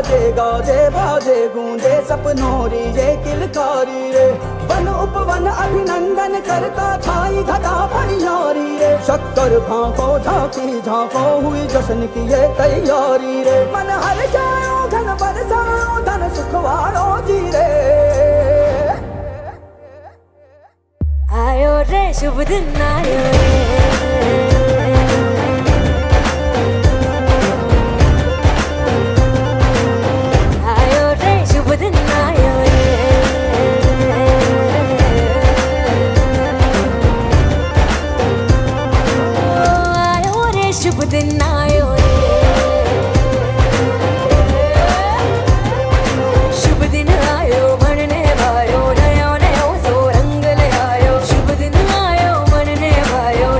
बाजे गाजे बाजे गूंजे सपनों री ये किलकारी रे। वन उपवन अभिनंदन करता छाई घटा परियारी रे। शक्कर भांको झांकी झांको हुई जश्न की ये तैयारी रे। मन हर जाओ धन बरसाओ धन सुखवाड़ो जी रे। आयो रे शुभ दिन आयो रे। आयो रे शुभ दिन आयो रे। आयो रे शुभ दिन आयो रे। शुभ दिन आयो बनने वायो नयो नयो सो रंग ले आयो। शुभ दिन आयो बनने वायो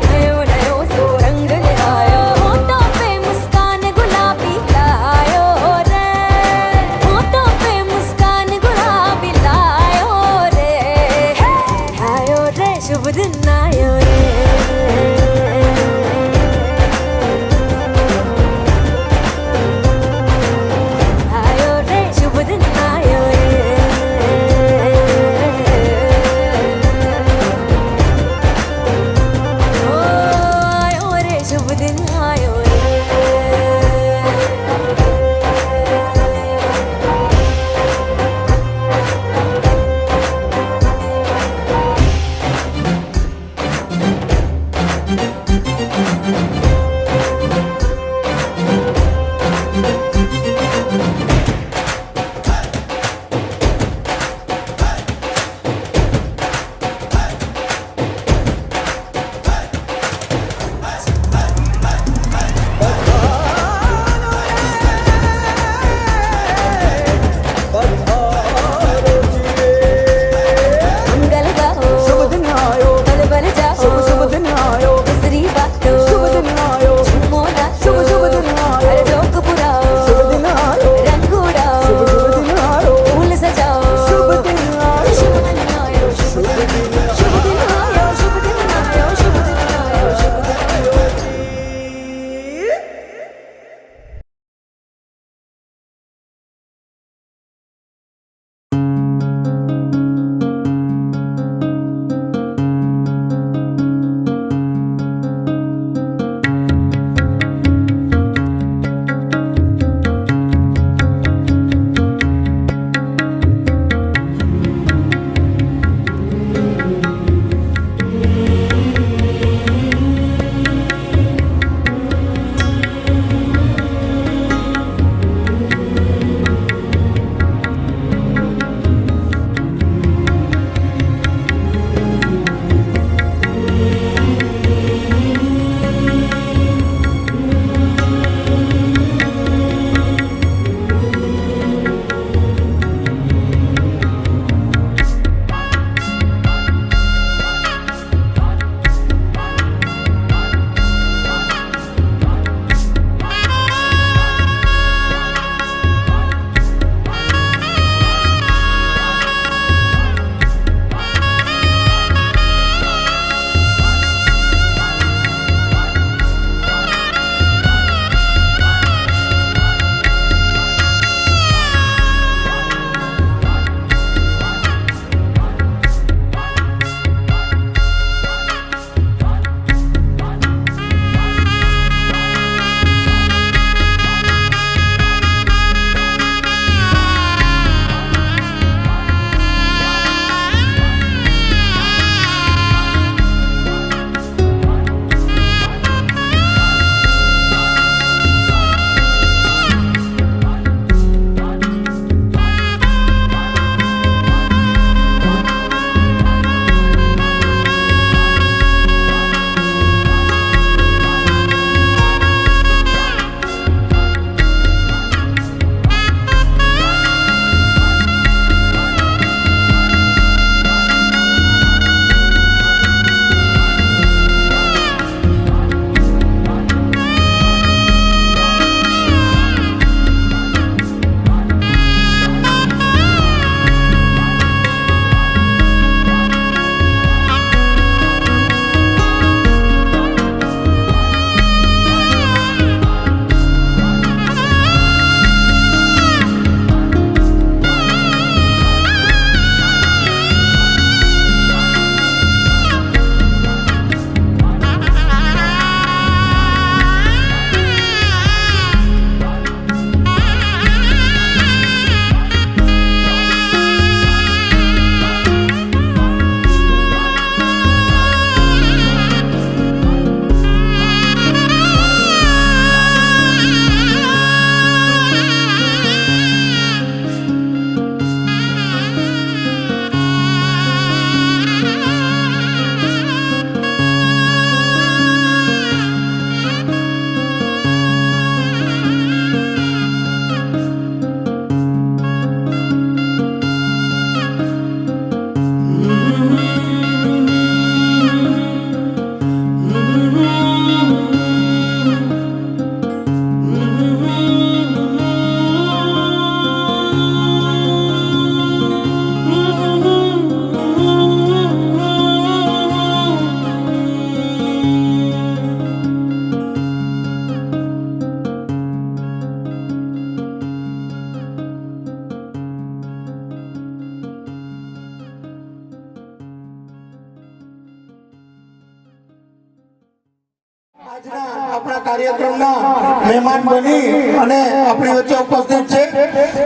આપણા કાર્યક્રમના મહેમાન બની અને આપણી વચ્ચે ઉપસ્થિત છે.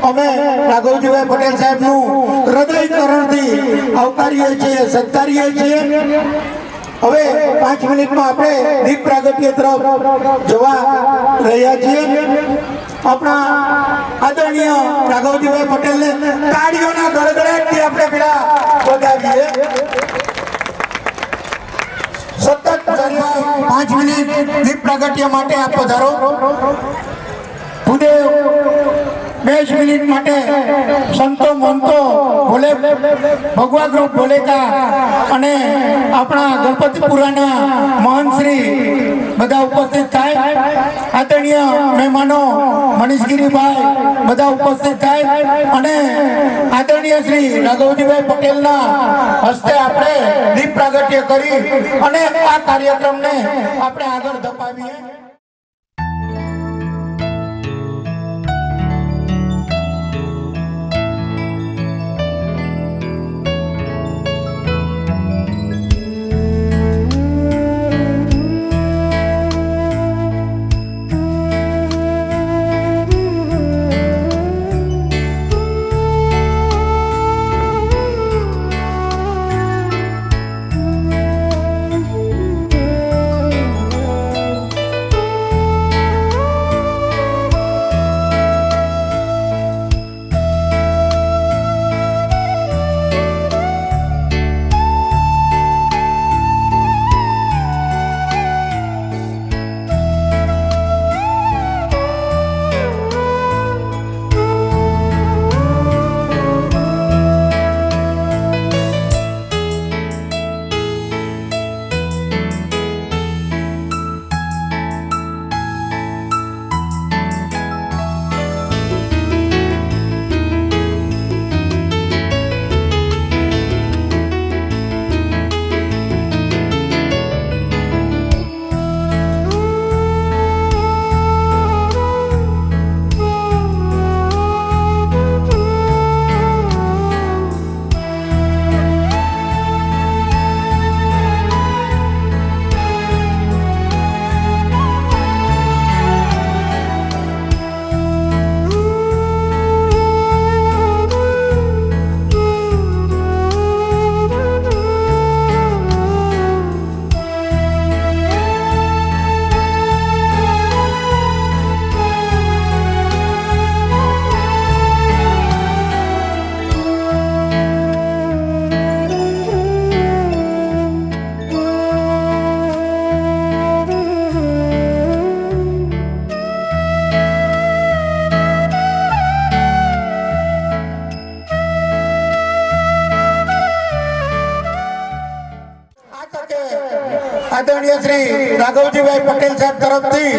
અમે રાઘવજીભાઈ પટેલ સાહેબનું હૃદયકરણથી આવકારીએ છીએ, સત્કારીએ છીએ. હવે 5 મિનિટમાં આપણે દીપ પ્રાગટ્ય તરફ જવા રહ્યા છીએ. આપણા આદરણીય રાઘવજીભાઈ પટેલને તાળીઓના ગડગડાટથી આપણે પેલા વધાવીએ. સતત 5 મિનિટ દીપ પ્રાગટ્ય માટે આપ પધારો. ભૂદેવ 2 મિનિટ માટે સંતો મંતો ભોલે ભગવા ગ્રુપ ભોલેકા અને આપણા ગણપતિપુરાના મહંત શ્રી બધા ઉપસ્થિત થાય. આદરણીય મહેમાનો મનીષગીરીભાઈ બધા ઉપસ્થિત થાય અને આદરણીય શ્રી રાઘવજીભાઈ પટેલના હસ્તે આપણે દીપ પ્રાગટ્ય કરી અને આ કાર્યક્રમને આપણે આગળ ધપાવીએ. આદરણીય શ્રી રાઘવજીભાઈ પટેલ સાહેબ તરફથી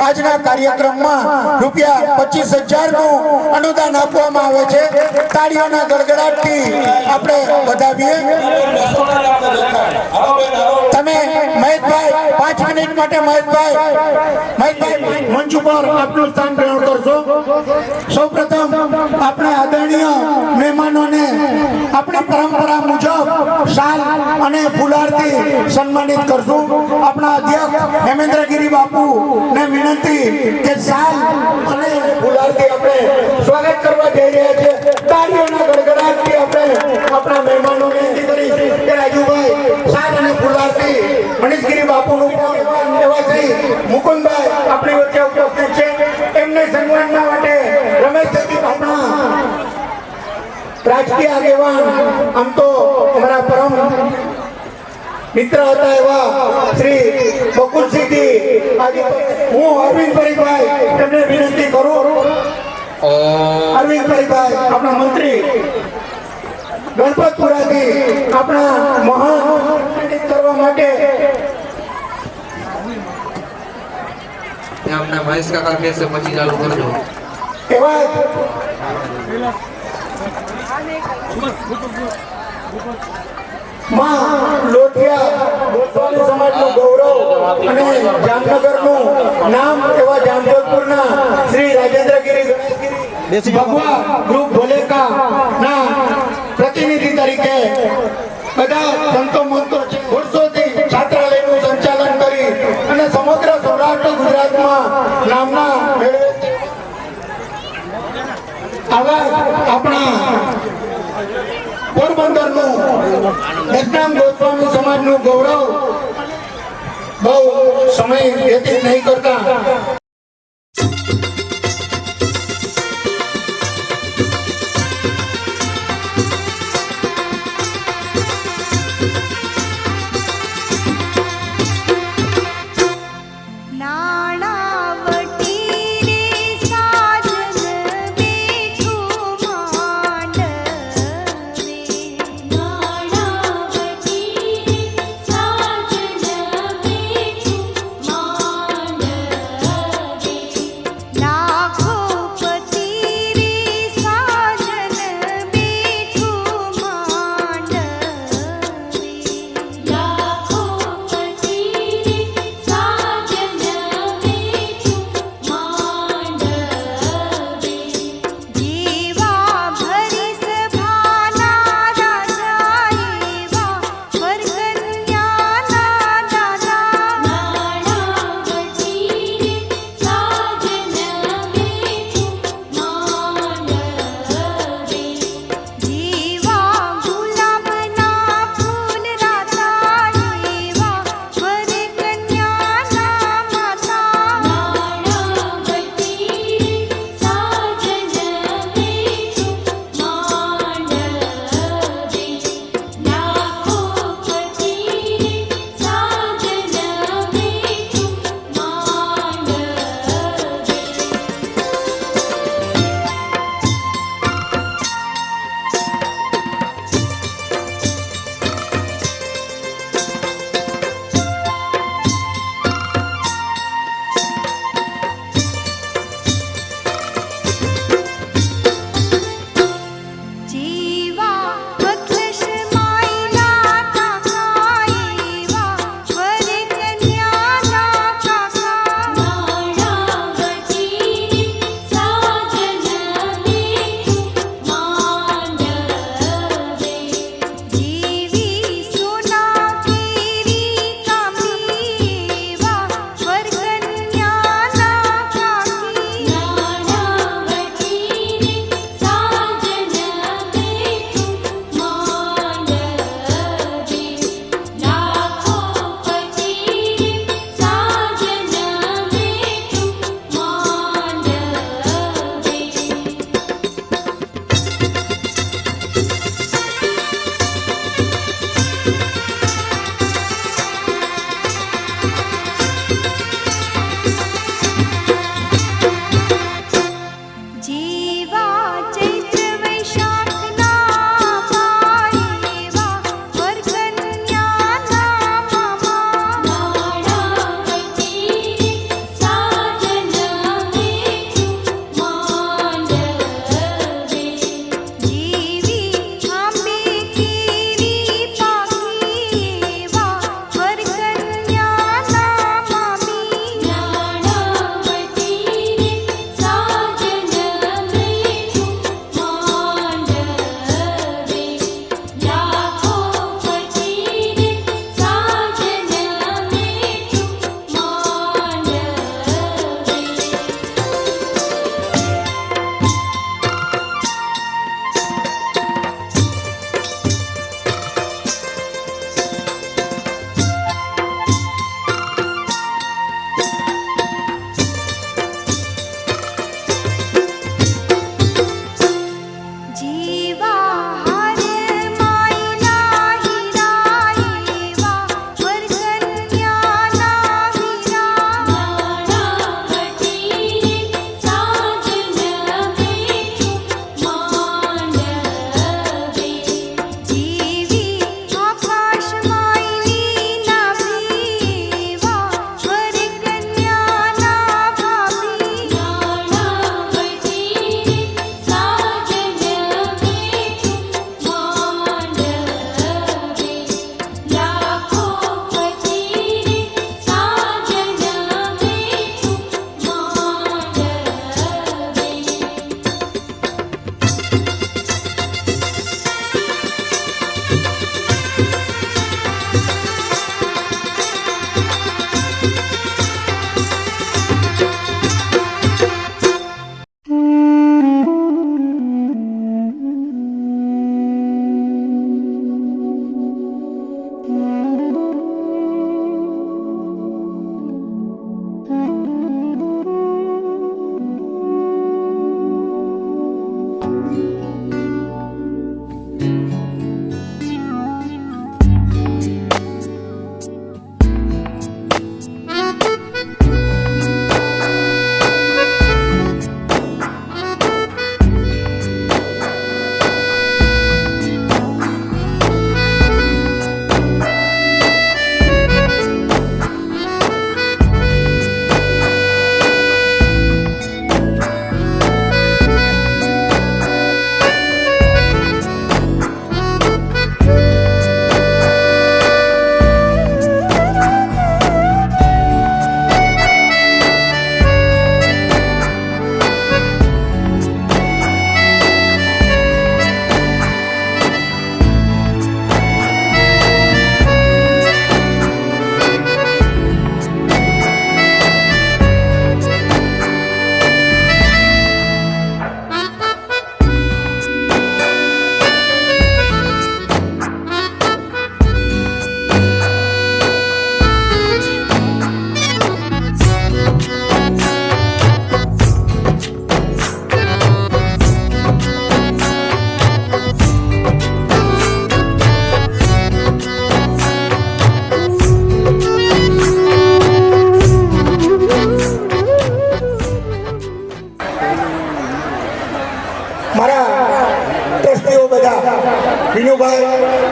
આજના કાર્યક્રમમાં ₹25,000 નું અનુદાન આપવામાં આવે છે. તાળીઓના ગડગડાટથી આપણે વધાવીએ. તમે મહેશભાઈ 5 મિનિટ માટે મહેશભાઈ મંચ ઉપર આપનું સ્થાન ગ્રહણ કરશો. સૌપ્રથમ આપણે આદરણીય મહેમાનોને આપણી પરંપરા મુજબ શાલ અને ફુલારથી સન્માનિત કરશું. આપણા અધ્યક્ષ હેમેન્દ્રગીરી બાપુ ને વિનંતી કે શાલ અને ફુલારથી આપણે સ્વાગત કરવા જઈ રહ્યા છે. તાળીઓના ગડગડાટથી આપણે આપણા મહેમાનોને વિનંતી કરી કે રાજુભાઈ શાલ અને ફુલારથી મનીષગીરી બાપુનું એવા શ્રી મુકુંદભાઈ આપણી વચ્ચે ઉપસ્થિત છે. એમને સન્માનવા માટે રમેશ સતીશ આપણા રાજકીય આગેવાન, આમ તો અમારા પરમ મિત્ર હતા એવા શ્રી બકુલસિંહજી, હું અરવિંદભાઈ એમને વિનંતી કરું. અરવિંદભાઈ આપણા મંત્રી ગણપતપુરાથી આપણા મહાન કરવા માટે अपना महेश काका कैसे પછી ચાલુ કરજો. એવા માં લોઠિયા ગોસ્વામી સમાજનું ગૌરવ અને જામનગરનું નામ એવા જામજોધપુરના શ્રી રાજેન્દ્રગીરી ભગવા ગ્રુપ ભોલેકા ના પ્રતિનિધિ તરીકે બધા સંતો મંતો વર્ષોથી છાત્રાલયનું સંચાલન કરી અને સમગ્ર સૌરાષ્ટ્ર પોરબંદરનું એકનામ ગોસ્વામી સમાજનું ગૌરવ બહુ સમય વ્યતીત નહીં કરતા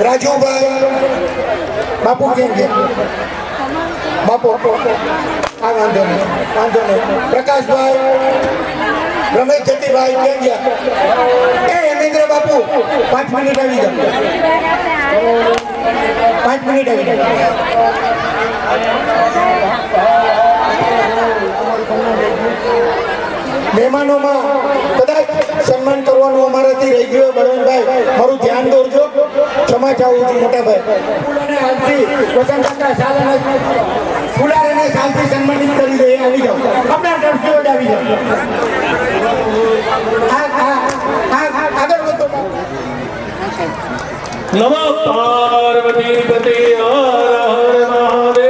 રાજુભાઈ બાપુ કેમ છે બાપુ આ વાંધો નહીં પ્રકાશભાઈ રમેશ જતીભાઈ કેમ ગયા એ હેમેન્દ્ર બાપુ 5 મિનિટ આવી જાઓ 5 મિનિટ આવી જાઓ મહેમાનોમાં કદાચ સન્માન કરવાનું અમારાથી રહી ગયું બળવંતભાઈ મારું ધ્યાન દોરજો ક્ષમા ચાહું છું મોટાભાઈ ફૂલાને હાલથી વસંત કાકા ફૂલાને હાલથી સન્માનિત કરી દઈએ આવી જાઓ આપણા ટ્રસ્ટીઓ જ આવી જાઓ આગળ વધો નમઃ પાર્વતી પતે હર હર મહાદેવ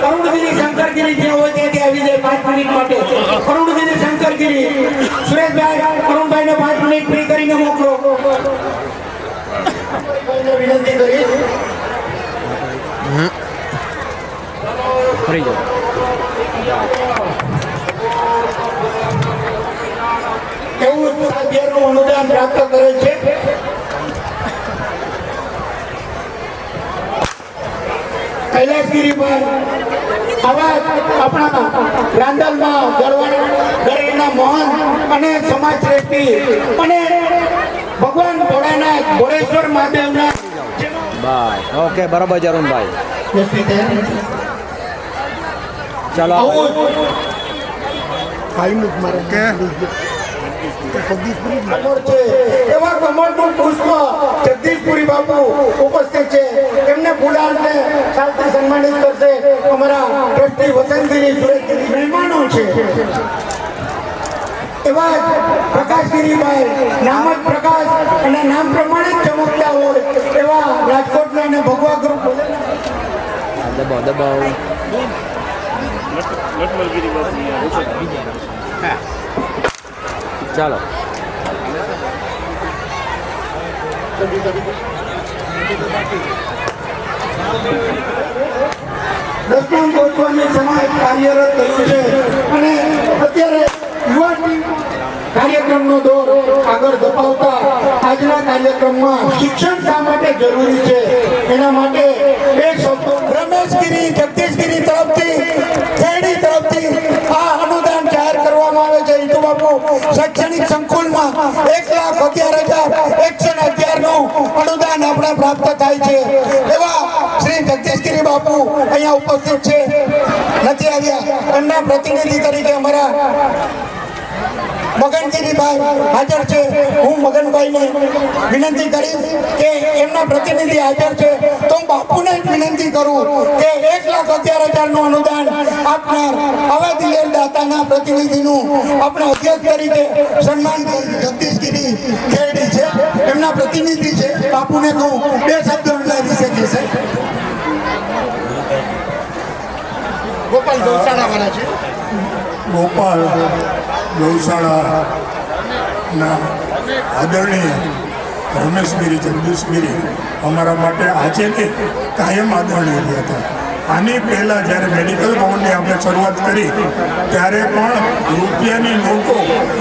કરુણગીરી શંકરગીરી જ્યાં હોય ત્યાંથી આવી જાય 5 મિનિટ માટે કરુણગીરી શંકરગીરી સુરેશભાઈ કરુણભાઈને 5 મિનિટ ફ્રી કરીને મોકલો વિનંતી કરી એવું 7,000 નું અનુદાન પ્રાપ્ત કરે છે કૈલાસગીરી પર આવા આપણા રાંદલમાં ગરવાના મોહન અને સમાજ શ્રેષ્ઠી અને ભગવાન ભોળાનાથ ભોળેશ્વર મહાદેવના ભાઈ ઓકે બરાબર જરુણભાઈ ચાલો એવા કમળનું પુષ્પ જગદીશપુરી બાપુ ઉપસ્થિત છે એમને ફુલારને ચાલતા સન્માનિત કરશે અમારા ટ્રસ્ટી વસંતગીરી સુરેશગીરી મહેમાનો છે એવા પ્રકાશગીરીભાઈ નામ જ પ્રકાશ અને નામ પ્રમાણે જ ચમકતા હોય એવા રાજકોટના અને ભગવા ગ્રુપ દબાવ ચાલો દસમાન ગોસ્વામી સમાજ કાર્યરત થયું છે અને અત્યારે યુવા ટીમ કાર્યક્રમનો દોર આગળ ધપાવતા આજના કાર્યક્રમમાં શિક્ષણ શા માટે જરૂરી છે એના માટે બે શબ્દો રમેશગીરી જગદીશગીરી તરફથી ખેડી તરફથી આ અનુદાન જાહેર કરવામાં આવે છે ઈટુ બાપુ શૈક્ષણિક સંકુલમાં 1,11,111 નું અનુદાન આપણે પ્રાપ્ત થાય છે એવા શ્રી જગદીશગીરી બાપુ અહીંયા ઉપસ્થિત છે નથી આવ્યા એમના પ્રતિનિધિ તરીકે અમારા મગનગીરીભાઈ હાજર છે હું મગનભાઈને વિનંતી કરીશ કે એમના પ્રતિનિધિ હાજર છે તો હું બાપુને વિનંતી કરું કે 1,11,000 નું અનુદાન આપનાર આવા દિલેર દાતાના પ્રતિનિધિનું આપણે અધ્યક્ષ તરીકે સન્માન જગદીશગીરી ખેરડી છે એમના પ્રતિનિધિ છે બાપુને કહું બે શબ્દો લાગી શકે છે ગોપાલ ગૌશાળા વાળા છે ગોપાલ ગૌશાળાના આદરણીય રમેશગીરી જગદીશગીરી અમારા માટે આજે કે કાયમ આદરણીય હતા આની પહેલાં જ્યારે મેડિકલ ભવનની આપણે શરૂઆત કરી ત્યારે પણ રૂપિયાની નોટો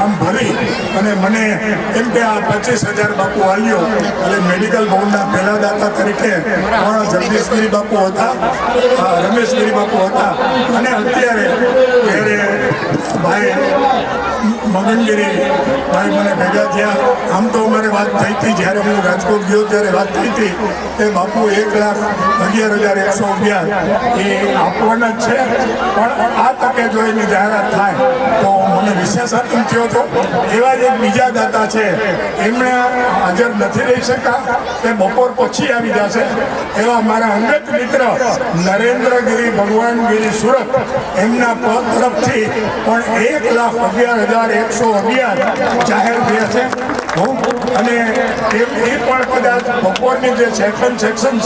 આમ ભરી અને મને એમ કે આ 25,000 બાપુ આવ્યો એટલે મેડિકલ ભવનના પહેલા દાતા તરીકે પણ જગદીશગીરી બાપુ હતા રમેશગીરી બાપુ હતા અને અત્યારે ત્યારે ભાઈ મગનગીરી ભાઈ મને ભેગા થયા આમ તો અમારે વાત થઈ હતી જ્યારે હું રાજકોટ ગયો ત્યારે વાત થઈ હતી કે બાપુ 1,11,111 એ આપવાના જ છે પણ આ તકે જો એની જાહેરાત થાય તો મને વિશેષ આનંદ થયો હતો એવા જ એક બીજા દાતા છે એમણે હાજર નથી રહી શકતા તે બપોર પછી આવી જશે એવા મારા અંગત મિત્ર નરેન્દ્રગીરી ભગવાનગીરી સુરત એમના પદ તરફથી પણ 1,11,111 જાહેર થયા છે અને એ પણ કદાચ બપોરની જે સેક્શન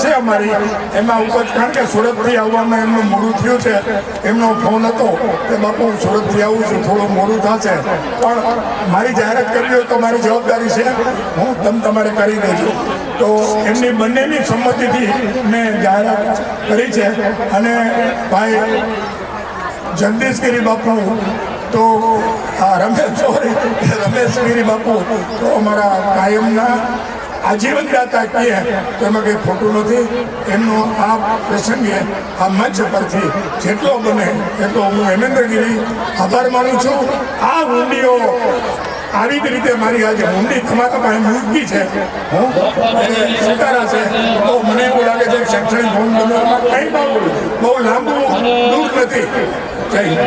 છે અમારી એમાં ઉપર કારણ કે સુરતથી આવવામાં એમનું મોડું થયું છે એમનો ફોન હતો કે બાપુ હું સુરતથી આવું છું થોડું મોડું થશે પણ મારી જાહેરાત કરવી હોય તો મારી જવાબદારી છે હું તમારે કરી દેજો તો એમની બંનેની સંમતિથી મેં જાહેરાત કરી છે અને ભાઈ જગદીશગીરી બાપુ તો આ રમેશ ગીરી બાપુ તો અમારા કાયમના આજીવન દાતા કહીએ તો એમાં કંઈ ખોટું નથી. એમનો આ પ્રસંગે આ મંચ પરથી જેટલો બને એટલો હું હેમેન્દ્રગીરી આભાર માનું છું. આ હુંડીઓ આવી જ રીતે મારી આજે હુંડી તમારા પાસે મૂકી છે હું સ્વીકારા છે. તો મને એવું લાગે છે શૈક્ષણિક ભવન બનાવવામાં કંઈ બહુ લાંબુ દૂર નથી. જય હિન્દ.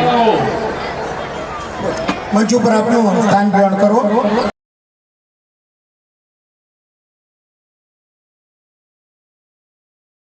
મંચ ઉપર આપનું સ્થાન ગ્રહણ કરો.